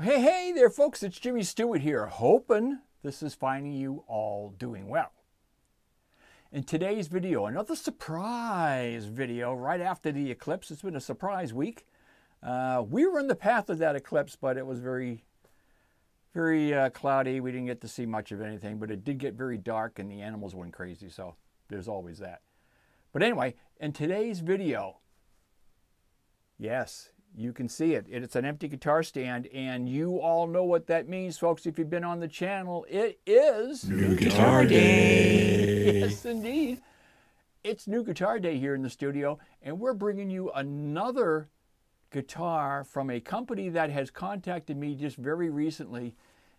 Hey there, folks. It's Jimmy Stewart here, hoping this is finding you all doing well. In today's video, another surprise video right after the eclipse. It's been a surprise week. We were in the path of that eclipse, but it was very cloudy. We didn't get to see much of anything, but it did get very dark and the animals went crazy, so there's always that. But anyway, in today's video, yes, you can see it. It's an empty guitar stand, and you all know what that means, folks. If you've been on the channel, it is New Guitar Day. Yes, indeed. It's New Guitar Day here in the studio, and we're bringing you another guitar from a company that has contacted me just very recently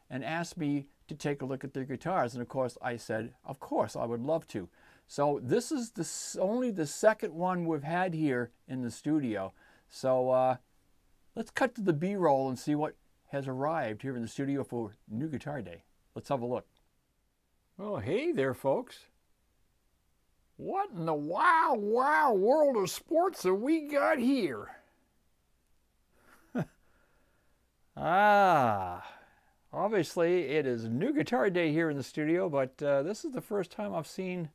and asked me to take a look at their guitars. And of course, I said, of course, I would love to. So this is only the second one we've had here in the studio. So let's cut to the B-roll and see what has arrived here in the studio for New Guitar Day. Let's have a look. Well, hey there, folks. What in the wow world of sports have we got here? Obviously it is New Guitar Day here in the studio, but this is the first time I've seen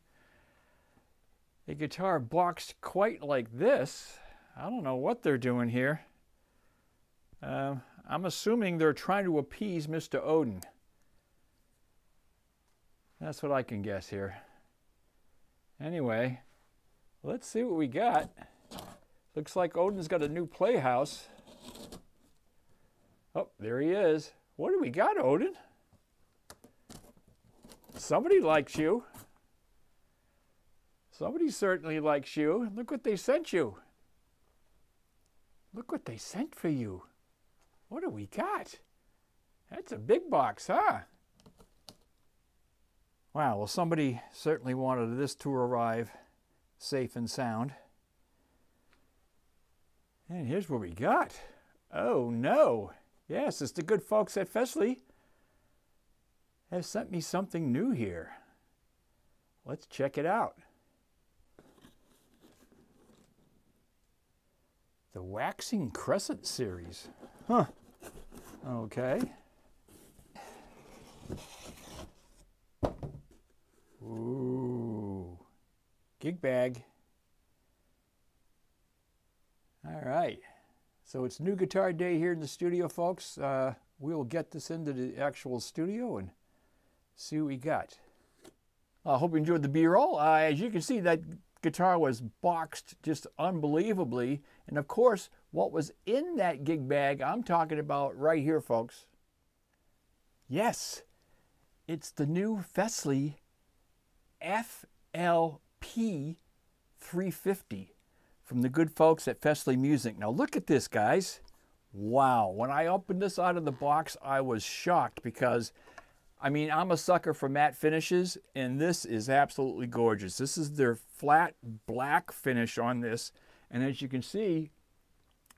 a guitar boxed quite like this. I don't know what they're doing here. I'm assuming they're trying to appease Mr. Odin. That's what I can guess here. Anyway, let's see what we got. Looks like Odin's got a new playhouse. Oh, there he is. What do we got, Odin? Somebody likes you. Somebody certainly likes you. Look what they sent you. Look what they sent for you. What do we got? That's a big box, huh? Wow, well, somebody certainly wanted this to arrive safe and sound. And here's what we got. Oh, no. Yes, it's the good folks at Fesley have sent me something new here. Let's check it out. The Waxing Crescent series. Huh. Okay. Ooh. Gig bag. All right. So it's New Guitar Day here in the studio, folks. We'll get this into the actual studio and see what we got. I hope you enjoyed the B-roll. As you can see, that guitar was boxed just unbelievably. And of course, what was in that gig bag, I'm talking about right here, folks. Yes, it's the new Fesley FLP-350 from the good folks at Fesley Music. Now look at this, guys. Wow, when I opened this out of the box, I was shocked because, I mean, I'm a sucker for matte finishes, and this is absolutely gorgeous. This is their flat black finish on this, and as you can see,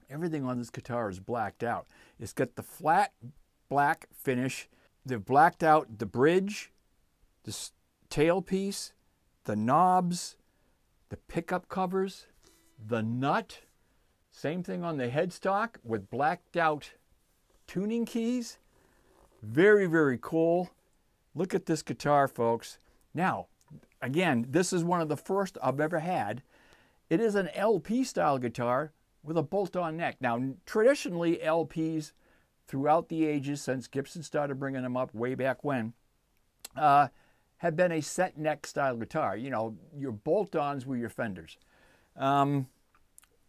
everything on this guitar is blacked out. It's got the flat black finish. They've blacked out the bridge, the tailpiece, the knobs, the pickup covers, the nut. Same thing on the headstock with blacked out tuning keys. Very, very cool. Look at this guitar, folks. Now, again, this is one of the first I've ever had. It is an LP style guitar with a bolt-on neck. Now, traditionally, LPs throughout the ages, since Gibson started bringing them up way back when, have been a set neck style guitar. You know, your bolt-ons were your Fenders. And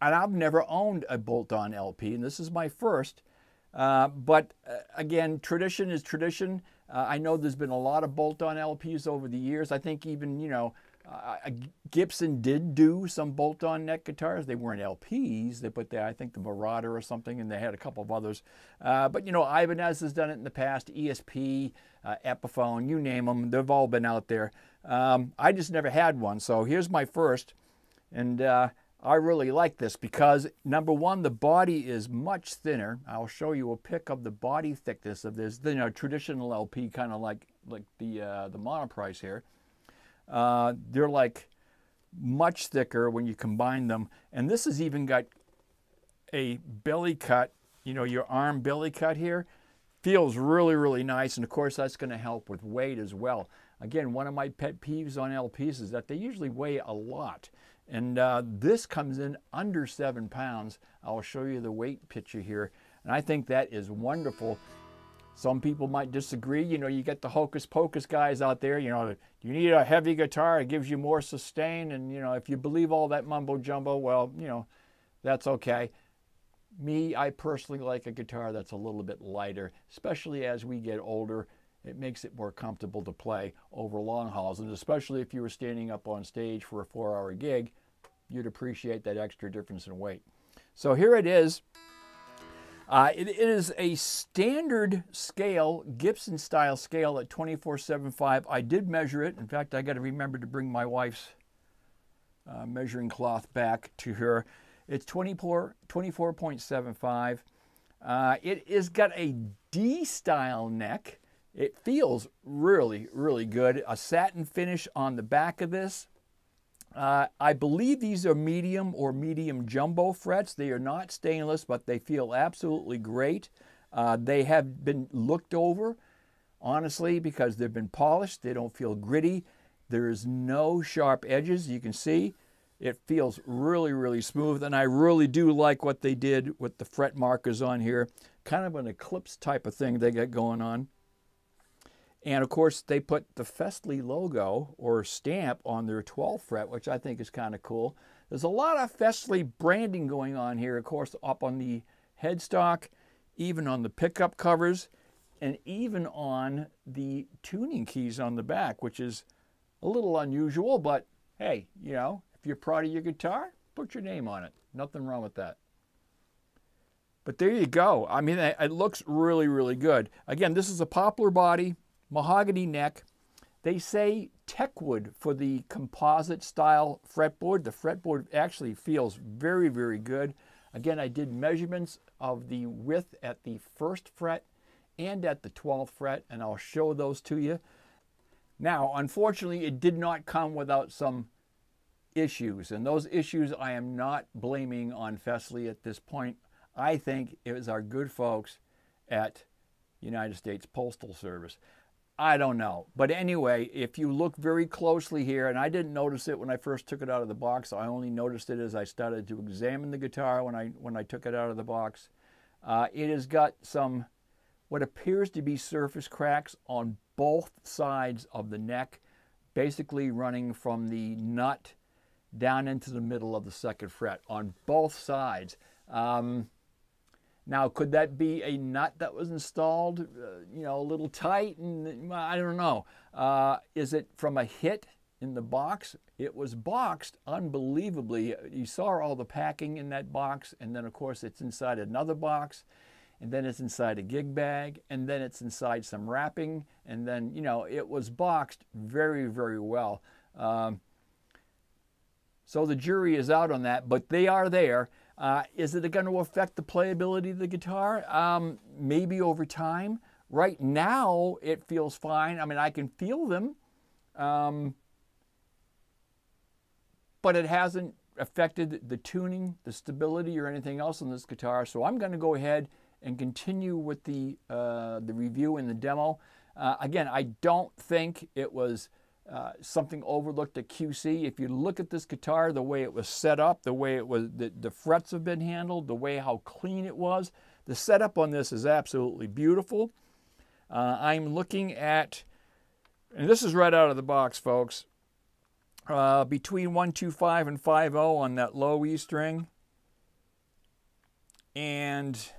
I've never owned a bolt-on LP, and this is my first. But again, tradition is tradition. I know there's been a lot of bolt-on LPs over the years. I think even, you know, Gibson did do some bolt-on neck guitars. They weren't LPs. They put there, I think, the Marauder or something, and they had a couple of others. But, you know, Ibanez has done it in the past. ESP, Epiphone, you name them. They've all been out there. I just never had one. So here's my first. And I really like this because, number one, the body is much thinner. I'll show you a pic of the body thickness of this. You know, traditional LP, kind of like the Monoprice here. They're like much thicker when you combine them. And this has even got a belly cut, you know, your arm belly cut here. Feels really, really nice, and of course that's going to help with weight as well. Again, one of my pet peeves on LPs is that they usually weigh a lot, and this comes in under 7 pounds. I'll show you the weight picture here, and I think that is wonderful. Some people might disagree. You know, you get the hocus pocus guys out there, you know, you need a heavy guitar, it gives you more sustain, and you know, if you believe all that mumbo jumbo, well, you know, that's okay. Me, I personally like a guitar that's a little bit lighter, especially as we get older. It makes it more comfortable to play over long hauls, and especially if you were standing up on stage for a 4-hour gig, you'd appreciate that extra difference in weight. So here it is. It is a standard scale, Gibson style scale at 24/75. I did measure it. In fact, I got to remember to bring my wife's measuring cloth back to her. It's 24.75. It is got a D style neck. It feels really, really good. A satin finish on the back of this. I believe these are medium or medium jumbo frets. They are not stainless, but they feel absolutely great. They have been looked over, honestly, because they've been polished. They don't feel gritty. There is no sharp edges. You can see it feels really, really smooth, and I really do like what they did with the fret markers on here. Kind of an eclipse type of thing they got going on. And of course, they put the Fesley logo or stamp on their 12th fret, which I think is kind of cool. There's a lot of Fesley branding going on here, of course, up on the headstock, even on the pickup covers, and even on the tuning keys on the back, which is a little unusual, but hey, you know, if you're proud of your guitar, put your name on it. Nothing wrong with that. But there you go. I mean, it looks really, really good. Again, this is a poplar body, mahogany neck. They say Techwood for the composite style fretboard. The fretboard actually feels very, very good. Again, I did measurements of the width at the 1st fret and at the 12th fret, and I'll show those to you. Now, unfortunately, it did not come without some issues, and those issues I am not blaming on Fesley at this point. I think it was our good folks at United States Postal Service. I don't know. But anyway, if you look very closely here, and I didn't notice it when I first took it out of the box, I only noticed it as I started to examine the guitar when I took it out of the box. It has got some what appears to be surface cracks on both sides of the neck, basically running from the nut down into the middle of the 2nd fret on both sides. Now, could that be a nut that was installed, you know, a little tight? And I don't know. Is it from a hit in the box? It was boxed unbelievably. You saw all the packing in that box, and then, of course, it's inside another box, and then it's inside a gig bag, and then it's inside some wrapping, and then, you know, it was boxed very, very well. So the jury is out on that, but they are there. Is it going to affect the playability of the guitar? Maybe over time. Right now, it feels fine. I mean, I can feel them, but it hasn't affected the tuning, the stability, or anything else on this guitar. So I'm going to go ahead and continue with the review and the demo. Again, I don't think it was something overlooked at QC. If you look at this guitar, the way it was set up, the way it was, the frets have been handled, the way how clean it was, the setup on this is absolutely beautiful. I'm looking at, and this is right out of the box, folks, between 125 and 50 on that low E string, and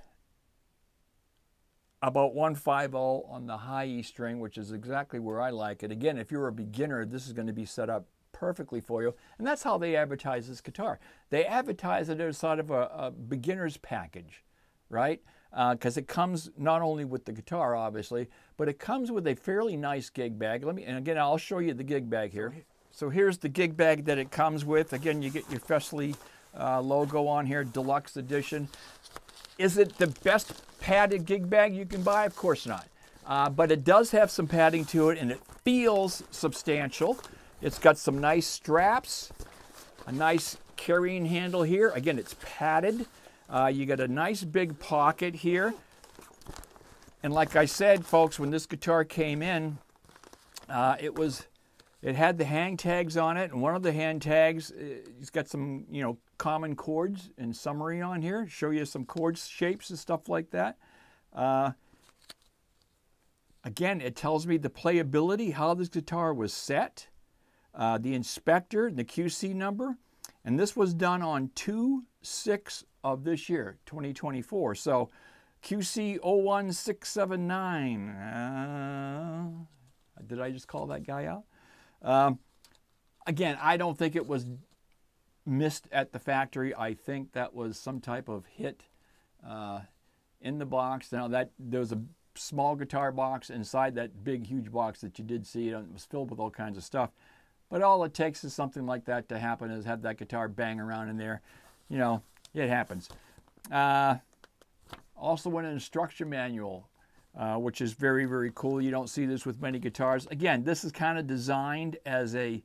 about 150 on the high E string, which is exactly where I like it. Again, if you're a beginner, this is going to be set up perfectly for you. And that's how they advertise this guitar. They advertise it as sort of a beginner's package, right? Because it comes not only with the guitar, obviously, but it comes with a fairly nice gig bag. And again, I'll show you the gig bag here. So here's the gig bag that it comes with. Again, you get your Fesley logo on here, deluxe edition. Is it the best padded gig bag you can buy? Of course not. But it does have some padding to it, and it feels substantial. It's got some nice straps, a nice carrying handle here. Again, it's padded. You got a nice big pocket here. And like I said, folks, when this guitar came in, it had the hang tags on it, and one of the hang tags, it's got some, common chords and summary on here, show you some chord shapes and stuff like that. Again, it tells me the playability, how this guitar was set, the inspector, the QC number, and this was done on 2/6 of this year, 2024. So QC 01679. Did I just call that guy out? Again, I don't think it was missed at the factory. I think that was some type of hit in the box. Now there was a small guitar box inside that big, huge box that you did see, and it was filled with all kinds of stuff. But all it takes is something like that to happen, is have that guitar bang around in there. It happens. Also an instruction manual, which is very, very cool. You don't see this with many guitars. Again, this is kind of designed as a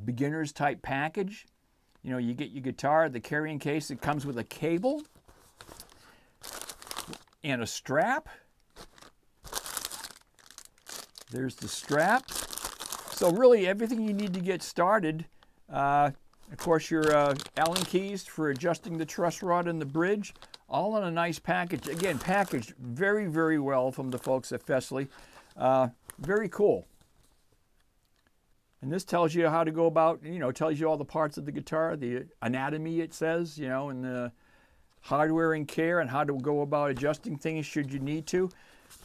beginner's type package. You get your guitar, the carrying case, it comes with a cable and a strap. There's the strap. So really everything you need to get started. Of course, your Allen keys for adjusting the truss rod and the bridge, all in a nice package. Again, packaged very, very well from the folks at Fesley. Very cool. And this tells you how to go about, tells you all the parts of the guitar, the anatomy, it says, and the hardware and care, and how to go about adjusting things should you need to.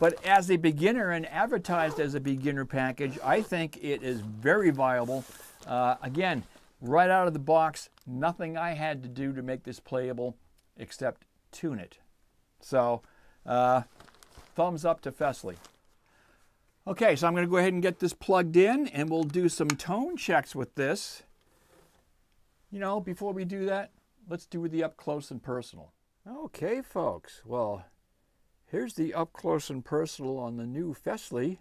But as a beginner and advertised as a beginner package, I think it is very viable. Again, right out of the box, nothing I had to do to make this playable except tune it. So, thumbs up to Fesley. Okay, so I'm going to go ahead and get this plugged in, and we'll do some tone checks with this. Before we do that, let's do the up close and personal. Okay, folks. Well, here's the up close and personal on the new Fesley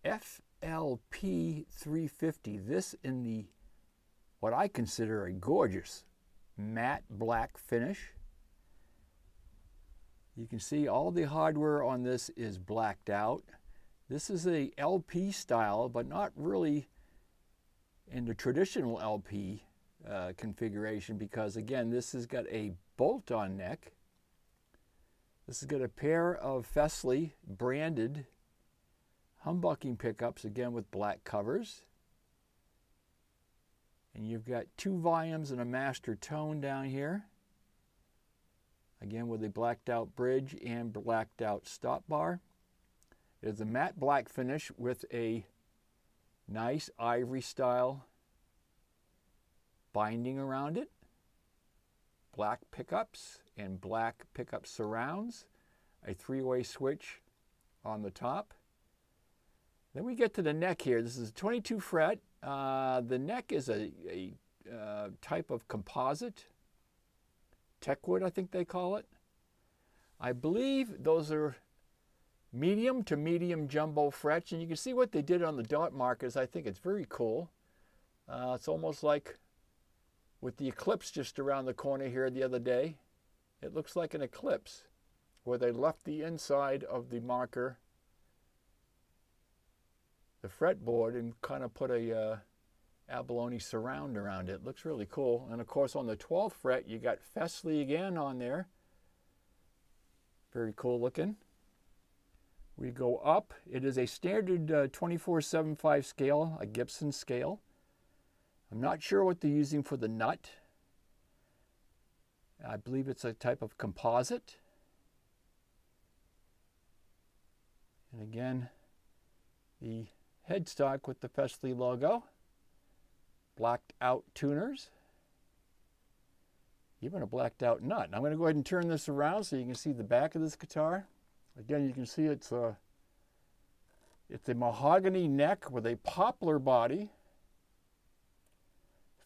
FLP-350. This in the, what I consider a gorgeous matte black finish. You can see all the hardware on this is blacked out. This is a LP style, but not really in the traditional LP configuration, because again, this has got a bolt-on neck. This has got a pair of Fesley branded humbucking pickups, again with black covers. And you've got 2 volumes and a master tone down here. Again with a blacked out bridge and blacked out stop bar. It is a matte black finish with a nice ivory style binding around it. Black pickups and black pickup surrounds. A 3-way switch on the top. Then we get to the neck here. This is a 22 fret. The neck is a type of composite. Techwood, I think they call it. I believe those are medium to medium jumbo frets, and you can see what they did on the dot markers. I think it's very cool. It's almost like with the eclipse just around the corner here the other day. It looks like an eclipse where they left the inside of the marker, the fretboard, and kind of put a abalone surround around it. Looks really cool. And of course on the 12th fret you got Fesley again on there. Very cool looking. We go up. It is a standard 24/75 scale, a Gibson scale. I'm not sure what they're using for the nut. I believe it's a type of composite. And again, the headstock with the Fesley logo. Blacked out tuners. Even a blacked out nut. And I'm going to go ahead and turn this around so you can see the back of this guitar. Again, you can see it's a mahogany neck with a poplar body.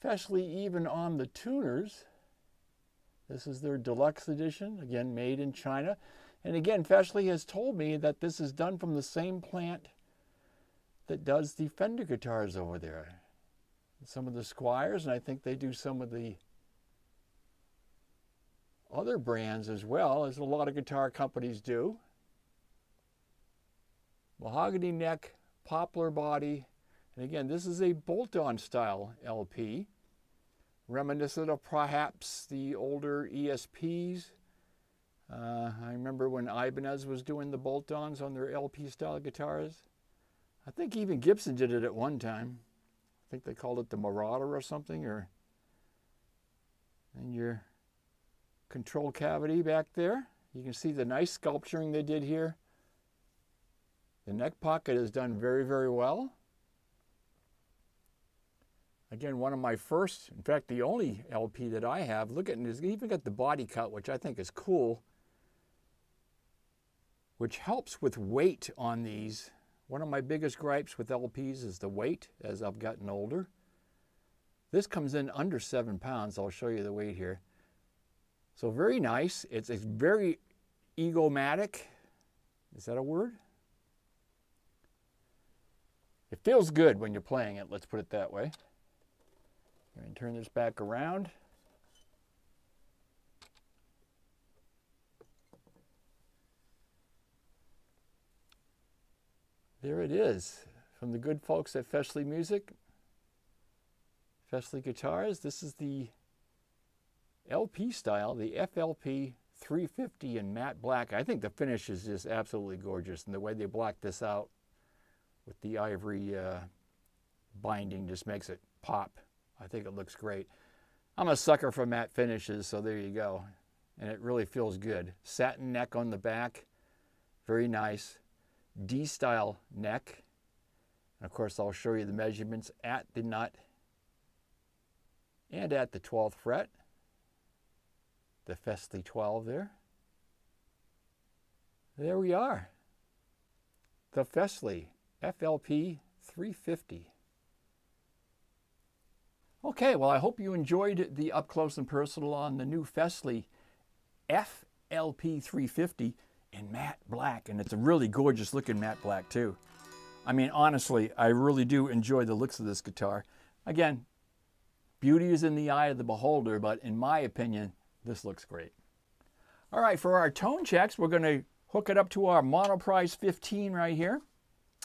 Fesley even on the tuners. This is their deluxe edition, again made in China. And again, Fesley has told me that this is done from the same plant that does the Fender guitars over there. Some of the Squires, and I think they do some of the other brands as well, as a lot of guitar companies do. mahogany neck, poplar body. And again, this is a bolt-on style LP, reminiscent of perhaps the older ESPs. I remember when Ibanez was doing the bolt-ons on their LP style guitars. I think even Gibson did it at one time. I think they called it the Marauder or something. And your control cavity back there. You can see the nice sculpturing they did here. The neck pocket is done very, very well. Again, one of my first, in fact, the only LP that I have. Look at it, it's even got the body cut, which I think is cool, which helps with weight on these. One of my biggest gripes with LPs is the weight as I've gotten older. This comes in under 7 pounds. I'll show you the weight here. So very nice. It's very egomatic. Is that a word? It feels good when you're playing it, let's put it that way. I'm going to turn this back around. There it is, from the good folks at Fesley Music, Fesley Guitars. This is the LP style, the FLP-350 in matte black. I think the finish is just absolutely gorgeous, and the way they black this out with the ivory binding just makes it pop. I think it looks great. I'm a sucker for matte finishes, so there you go. And it really feels good. Satin neck on the back, very nice. D-style neck. And of course, I'll show you the measurements at the nut and at the 12th fret. The Fesley 12 there. There we are. The Fesley FLP-350. Okay, well, I hope you enjoyed the up close and personal on the new Fesley FLP-350 in matte black, and it's a really gorgeous looking matte black too. I mean, honestly, I really do enjoy the looks of this guitar. Again, beauty is in the eye of the beholder, but in my opinion, this looks great. All right, for our tone checks, we're going to hook it up to our Monoprice 15 right here,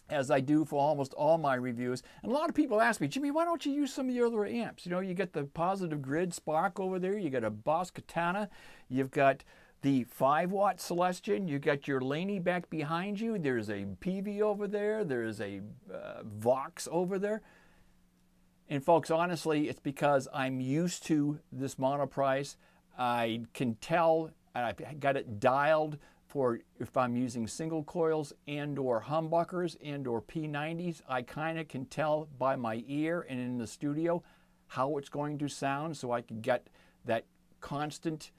as I do for almost all my reviews. And a lot of people ask me, Jimmy, why don't you use some of your other amps? You know, you get the Positive Grid Spark over there, you got a Boss Katana, you've got the 5-watt Celestion, you got your Laney back behind you, there's a PV over there, there's a Vox over there. And folks, honestly, it's because I'm used to this Monoprice. I can tell, and I've got it dialed for if I'm using single coils and or humbuckers and or P90s. I kind of can tell by my ear and in the studio how it's going to sound, so I can get that constant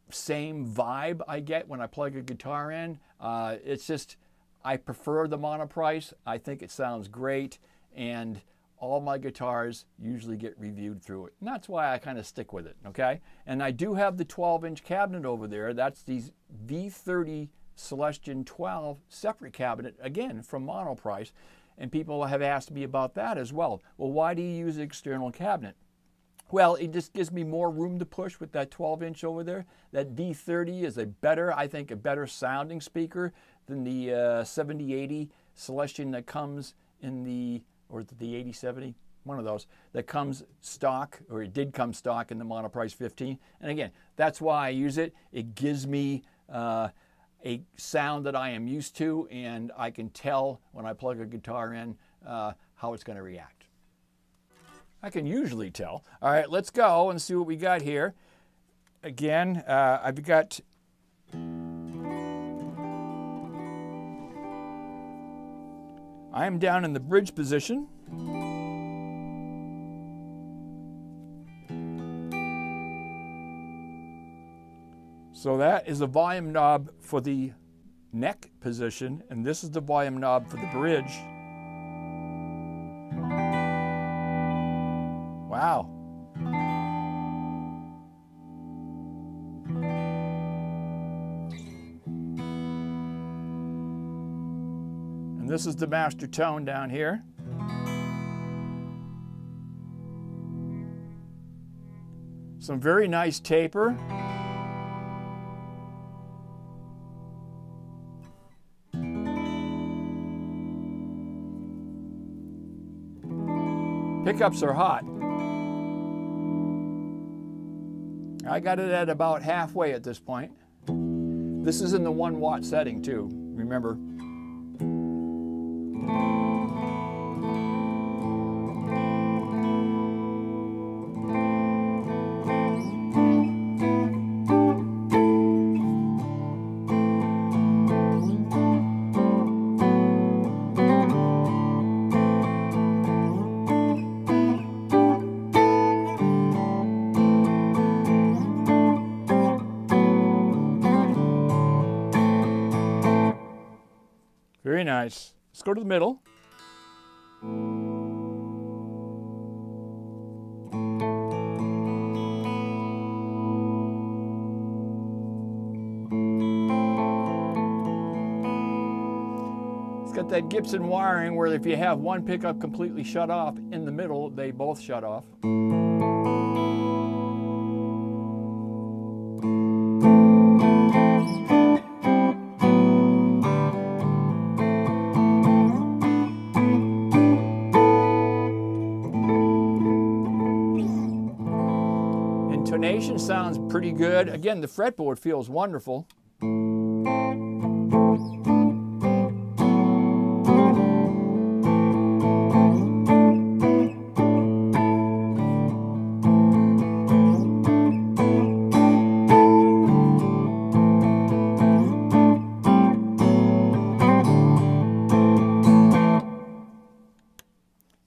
same vibe I get when I plug a guitar in. It's just, I prefer the Monoprice. I think it sounds great, and all my guitars usually get reviewed through it. And that's why I kind of stick with it, okay? And I do have the 12-inch cabinet over there. That's the V30 Celestion 12 separate cabinet, again, from Monoprice. And people have asked me about that as well. Well, why do you use an external cabinet? Well, it just gives me more room to push with that 12-inch over there. That V30 is I think a better sounding speaker than the 7080 Celestion that comes in the, or the 8070, one of those, that comes stock, or it did come stock in the Monoprice 15. And again, that's why I use it. It gives me a sound that I am used to, and I can tell when I plug a guitar in how it's going to react. I can usually tell. All right, let's go and see what we got here. Again, I've got I am down in the bridge position. So that is the volume knob for the neck position, and this is the volume knob for the bridge. Wow. And this is the master tone down here. Some very nice taper. Pickups are hot. I got it at about halfway at this point. This is in the 1 watt setting too, remember. Very nice. Let's go to the middle. It's got that Gibson wiring where if you have one pickup completely shut off in the middle, they both shut off. Intonation sounds pretty good. Again, the fretboard feels wonderful.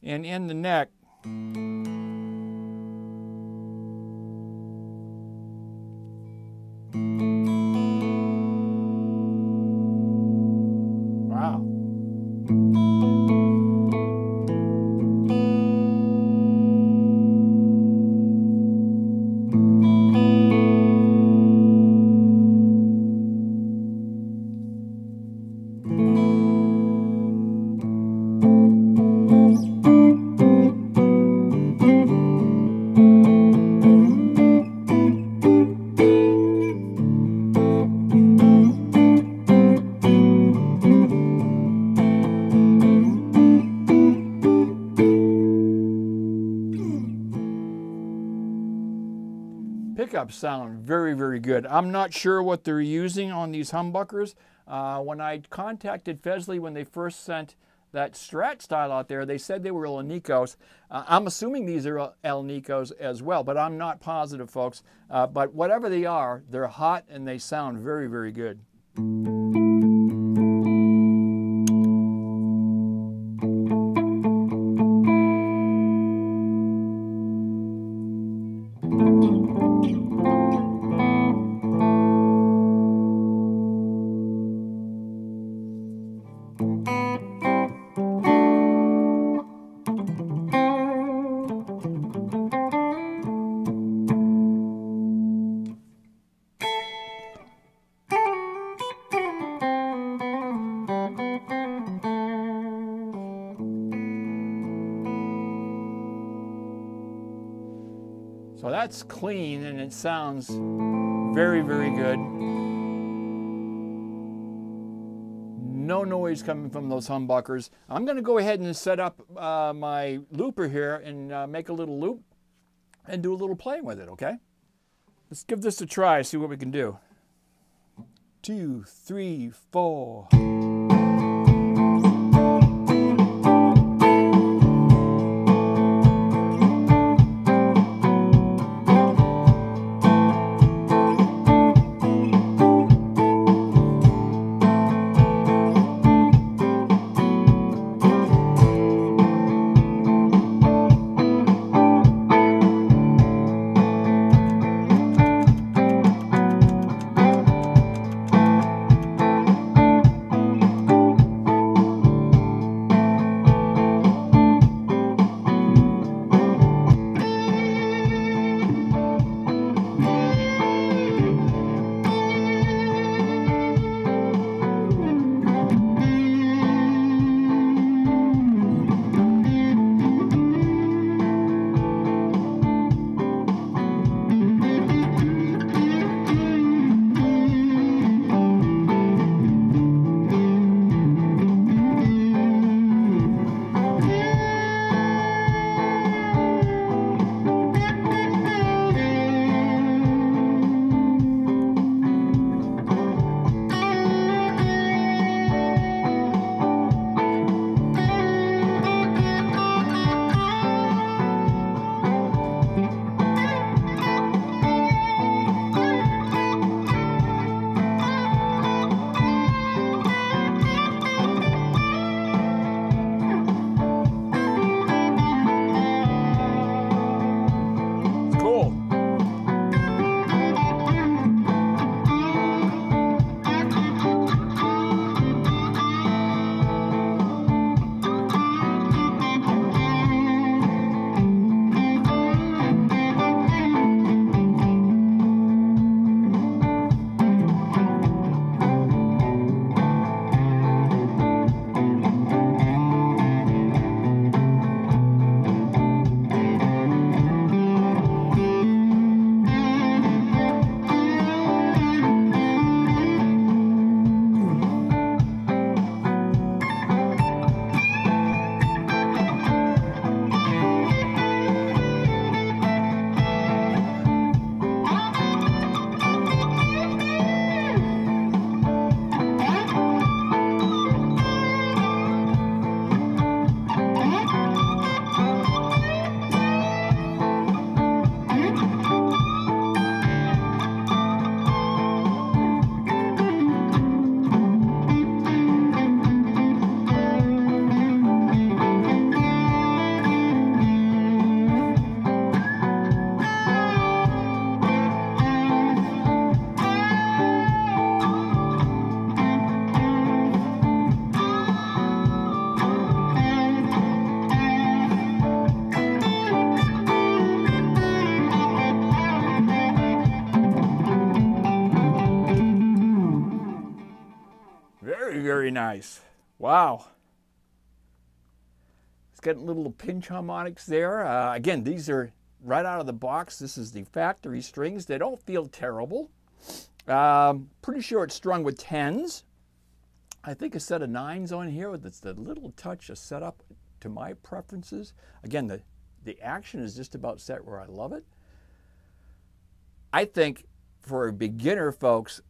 And in the neck, wow. Pickups sound very, very good. I'm not sure what they're using on these humbuckers. When I contacted Fesley when they first sent that Strat style out there, they said they were Alnicos. I'm assuming these are Alnicos as well, but I'm not positive, folks. But whatever they are, they're hot and they sound very, very good. So that's clean and it sounds very, very good. No noise coming from those humbuckers. I'm going to go ahead and set up my looper here and make a little loop and do a little playing with it, okay? Let's give this a try, see what we can do. 2, 3, 4. Very, very nice. Wow. It's got little pinch harmonics there. Again, these are right out of the box. This is the factory strings. They don't feel terrible. Pretty sure it's strung with 10s. I think a set of 9s on here with the little touch of setup to my preferences. Again, the action is just about set where I love it. I think for a beginner, folks,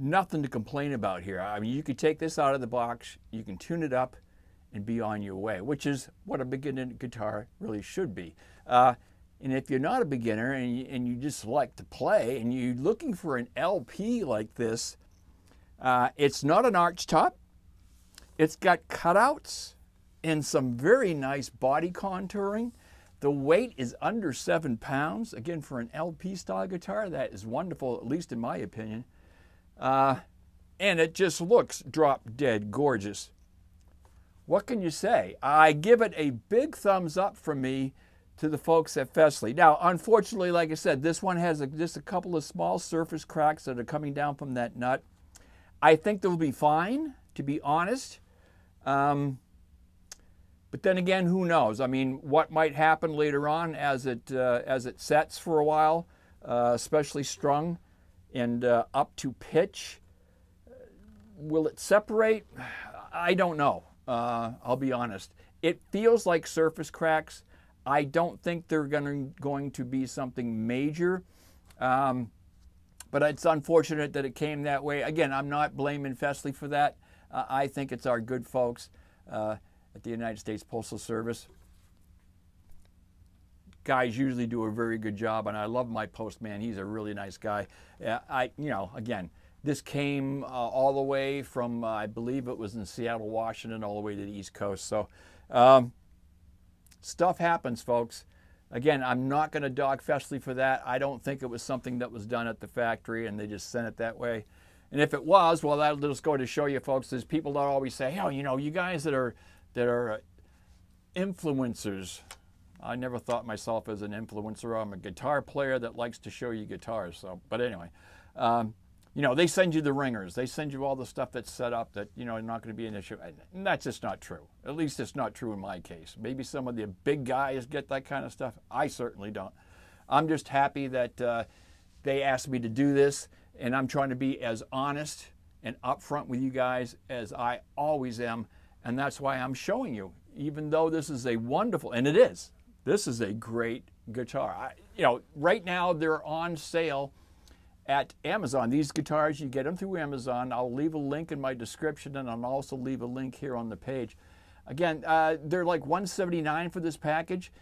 nothing to complain about here. I mean, you could take this out of the box, you can tune it up and be on your way, which is what a beginner guitar really should be. And if you're not a beginner and you just like to play and you're looking for an LP like this, it's not an arch top. It's got cutouts and some very nice body contouring. The weight is under 7 pounds. Again, for an LP style guitar, that is wonderful, at least in my opinion. And it just looks drop dead gorgeous. What can you say? I give it a big thumbs up from me to the folks at Fesley. Now, unfortunately, like I said, this one has just a couple of small surface cracks that are coming down from that nut. I think they'll be fine, to be honest. But then again, who knows? I mean, what might happen later on as it sets for a while, especially strung and up to pitch. Will it separate? I don't know. I'll be honest. It feels like surface cracks. I don't think they're going to be something major. But it's unfortunate that it came that way. Again, I'm not blaming Fesley for that. I think it's our good folks at the United States Postal Service. Guys usually do a very good job, and I love my postman. He's a really nice guy. Again, this came all the way from, I believe it was in Seattle, Washington, all the way to the East Coast. So stuff happens, folks. Again, I'm not going to dog Fesley for that. I don't think it was something that was done at the factory and they just sent it that way. And if it was, well, that'll just go to show you, folks, there's people that always say, oh, you know, you guys that are influencers. I never thought myself as an influencer. I'm a guitar player that likes to show you guitars. So, but anyway, you know, they send you the ringers. They send you all the stuff that's set up that, you know, are not going to be an issue. And that's just not true. At least it's not true in my case. Maybe some of the big guys get that kind of stuff. I certainly don't. I'm just happy that they asked me to do this, and I'm trying to be as honest and upfront with you guys as I always am, and that's why I'm showing you. Even though this is a wonderful, and it is, this is a great guitar. You know, right now they're on sale at Amazon. These guitars, you get them through Amazon. I'll leave a link in my description, and I'll also leave a link here on the page. Again, they're like $179 for this package.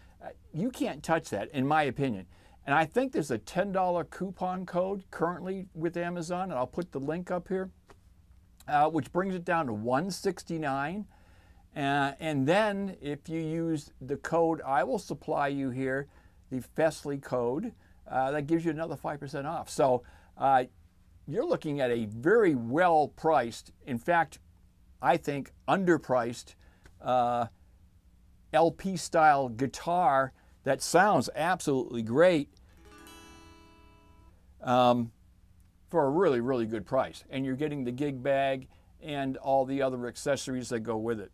You can't touch that, in my opinion. And I think there's a $10 coupon code currently with Amazon, and I'll put the link up here, which brings it down to $169. And then if you use the code I will supply you here, the Fesley code, that gives you another 5% off. So you're looking at a very well priced, in fact, I think underpriced LP style guitar that sounds absolutely great for a really, really good price. And you're getting the gig bag and all the other accessories that go with it.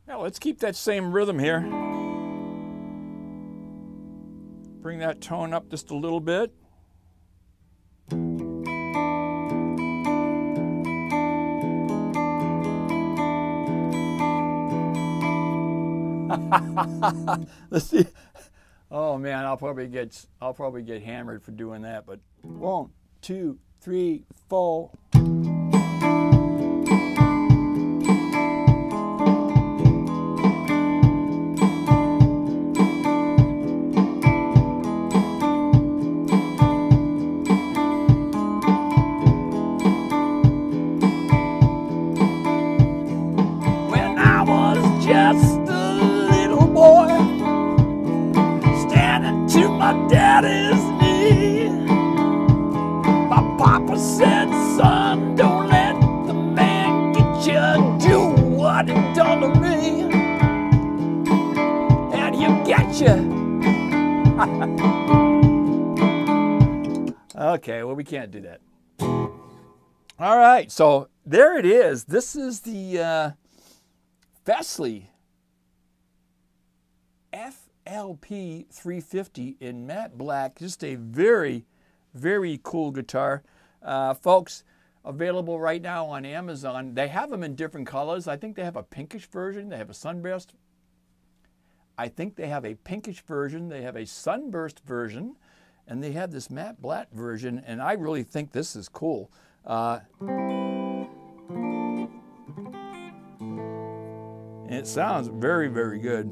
Now let's keep that same rhythm here. Bring that tone up just a little bit. Let's see. Oh man, I'll probably get hammered for doing that, but 1, 2, 3, 4. Daddy's knee. My papa said, son, don't let the man get you. Do what he done to me, and he'll get you. Okay, well, we can't do that. All right, so there it is. This is the Fesley FLP-350 in matte black. Just a very, very cool guitar. Folks, available right now on Amazon. They have them in different colors. I think they have a pinkish version. They have a sunburst. I think they have a pinkish version. They have a sunburst version. And they have this matte black version. And I really think this is cool. And it sounds very, very good.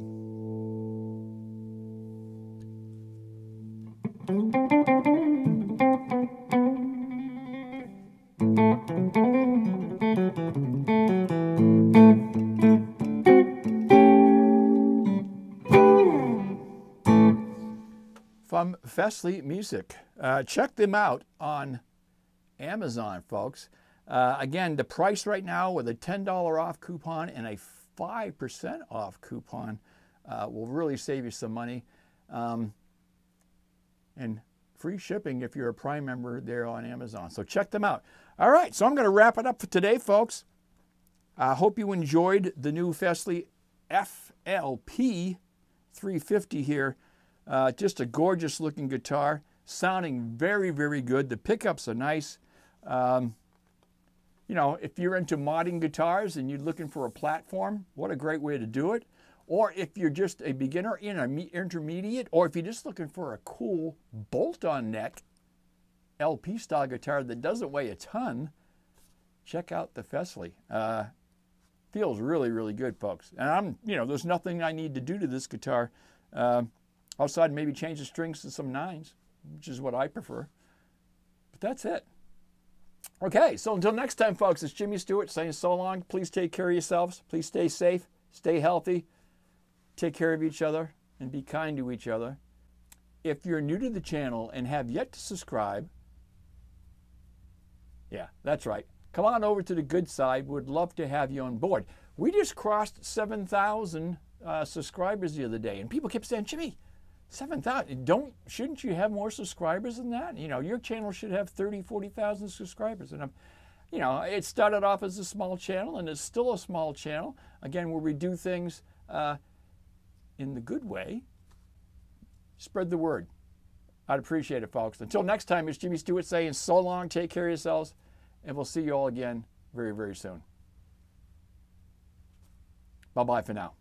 From Fesley Music. Check them out on Amazon, folks. Again, the price right now with a $10 off coupon and a 5% off coupon will really save you some money. And free shipping if you're a Prime member there on Amazon. So check them out. All right, so I'm going to wrap it up for today, folks. I hope you enjoyed the new Fesley FLP-350 here. Just a gorgeous looking guitar, sounding very, very good. The pickups are nice. You know, if you're into modding guitars and you're looking for a platform, what a great way to do it. Or if you're just a beginner, intermediate, or if you're just looking for a cool bolt-on neck LP style guitar that doesn't weigh a ton, check out the Fesley. Feels really, really good, folks. And there's nothing I need to do to this guitar outside maybe change the strings to some 9s, which is what I prefer. But that's it. Okay, so until next time, folks, it's Jimmy Stewart saying so long. Please take care of yourselves. Please stay safe, stay healthy, take care of each other, and be kind to each other. If you're new to the channel and have yet to subscribe, yeah, that's right. Come on over to the good side. Would love to have you on board. We just crossed 7,000 subscribers the other day, and people kept saying, Jimmy, 7,000, shouldn't you have more subscribers than that? You know, your channel should have 30, 40,000 subscribers. And it started off as a small channel, and it's still a small channel. Again, where we do things in the good way. Spread the word. I'd appreciate it, folks. Until next time, it's Jimmy Stewart saying so long, take care of yourselves, and we'll see you all again very, very soon. Bye-bye for now.